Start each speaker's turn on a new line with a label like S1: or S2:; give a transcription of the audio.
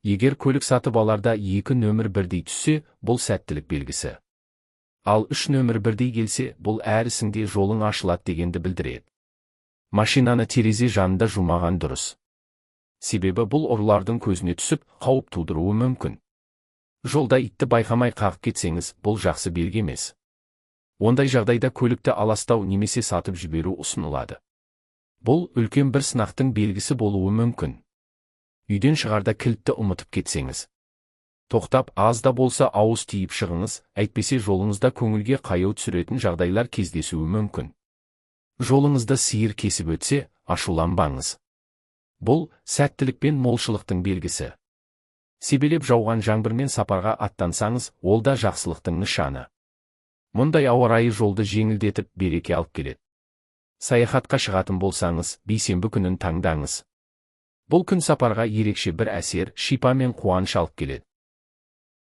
S1: Егер көлік сатып аларда 2 нөмір бірдей түссе, бұл сәттілік белгісі. Ал 3 нөмір бірдей келсе, бұл әрісіңде жолың ашылады дегенді білдіреді. Машинаны терезе жанында жумаған дұрыс. Себебі бұл ұрылардың көзіне түсіп, қауіп тудыруы мүмкін. Жолда итті байқамай қағып кетсеңіз, бұл жақсы белгі емес. Ондай жағдайда көлікті аластау немесе сатып жіберу ұсынылады. Бұл үлкен бір сынақтың белгісі болуы мүмкін. Үйден шығарда кілтті ұмытып кетсеңіз. Тоқтап, аз да болса ауыз тиіп шығыңыз, әйтпесе жолыңызда көңілге қаяу түсіретін жағдайлар кездесуі мүмкін. Жолыңызда сиыр кесіп өтсе, ашуланбаңыз. Бұл сәттілік пен молшылықтың белгісі. Себелеп жауған жаңбырмен сапарға аттансаңыз, ол да жақсылықтың нышаны. Мұндай ауа райы жолды жеңілдетіп, береке алып келеді. Саяхатқа шығатын болсаңыз, бейсенбі күнін таңдаңыз. Бұл күн сапарға ерекше бір әсер, шипа мен қуаныш алып келеді.